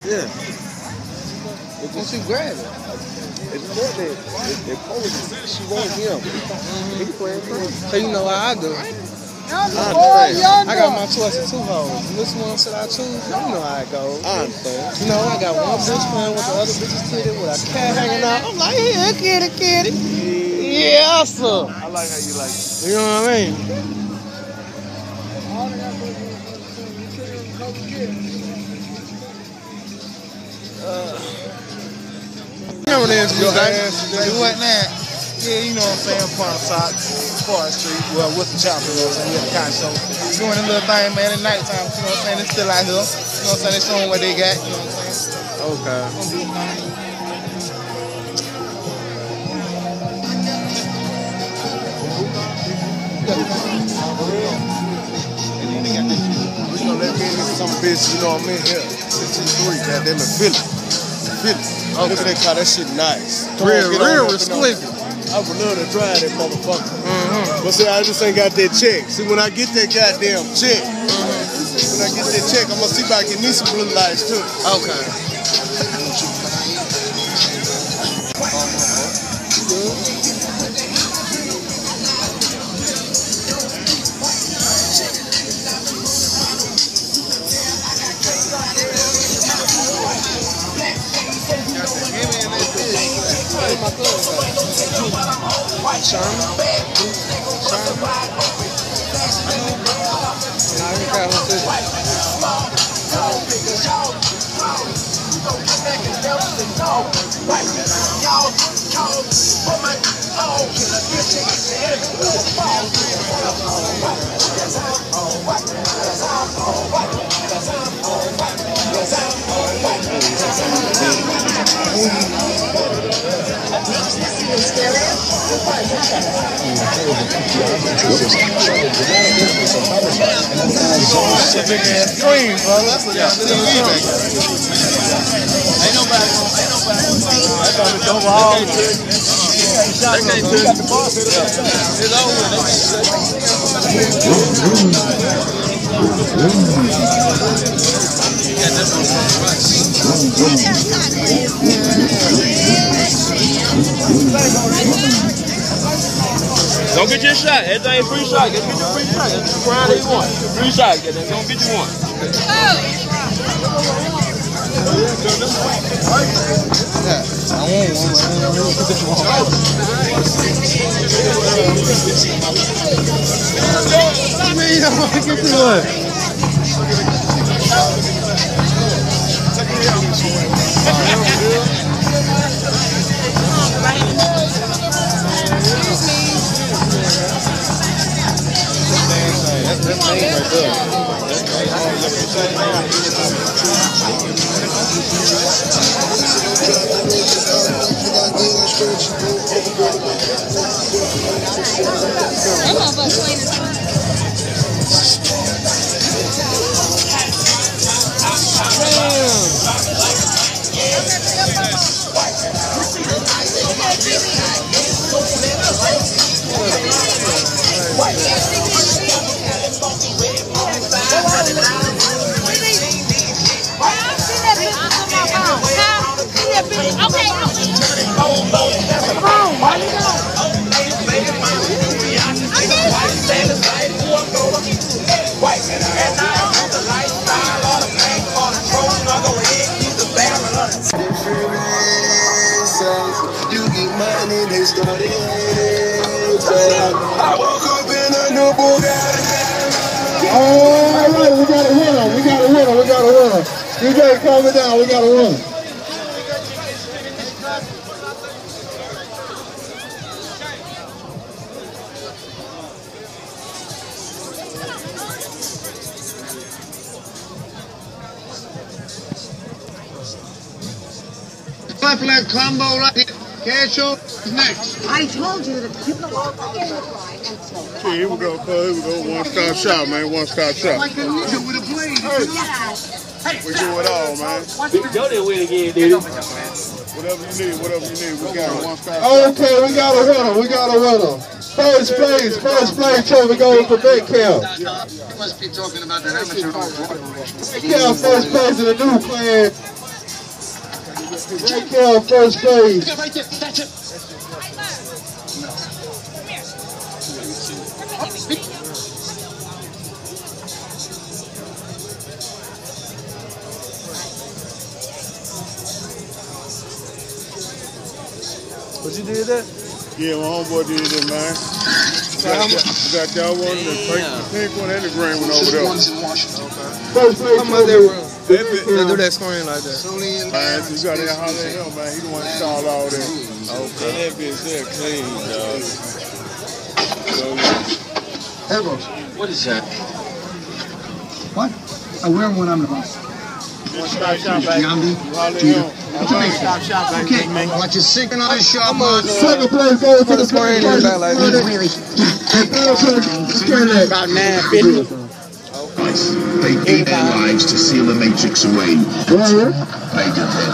Yeah. Once you grab it. It's more that she won't him. He playing crazy. So you know how I do. I understand. I got my choice of 2 hoes. Which one should I choose? You know how it goes. I understand. You know, I got one bitch playing with the other bitch's titty with a cat hanging out. I'm like, yeah, kitty. Yeah, sir. I like how you like it. You know what I mean? Remember the interview, Hey, what now? Yeah, you know what I'm saying, pontotoc, Forest Street, well, with the chopper, you know what I'm saying, we at the car show. Doing a little thing, man, at nighttime, you know what I'm saying, it's still out here. You know what I'm saying, they showing what they got, you know what I'm saying. Okay. We gonna let me in some bitch, you know what I mean, here. 63, goddamn it, Philly. Look at that car, that shit nice. Real exquisite. I would love to drive that motherfucker. But see, I just ain't got that check. See, when I get that goddamn check, when I get that check, I'm gonna see if I can get me some blue lights too. Okay. That's a big ass screen, bro. That's a TV back. Ain't nobody. That's on the overhaul. They can't touch the boss. It's over. Don't get your shot. Everything free shot. Get your free shot. Get your round that you want. Free shot. Get that. Don't get you one. I want You get money, they started. I woke up in a new Bugatti. All right, we got a winner. DJ, calm it down, we got a winner. Flat combo right here. Casho is next. I told you that you can walk in the ride and slow. Here we go, cuz. Here we go. One-stop shop, man. One-stop shop. Like a nigga with a blade. We do it all, man. Yo, they win again, dude. Whatever you need. We got a one-stop shop. Okay, we got a winner. First place, Trevor goes for Big Cal. You must be talking about the amateur. Big Cal, first place in the new clan. Right here, first place. Right there, that's it. But you did that? Yeah, my homeboy did it, man. Got that one, the pink one, and the green one over there. First place. How much they run? They Yeah. do that screen like that. Man, you got that holler at him, man. He the one that installed all that. Okay. That bitch there clean, dog. Ever. What is that? What? I wear one on the bus. Stop shop back. Yamdi. Okay, watch your synchronized shot, man. Second place goes to the screen first is back like place. About 950. They gave their lives to seal the matrix away. Right here. They did their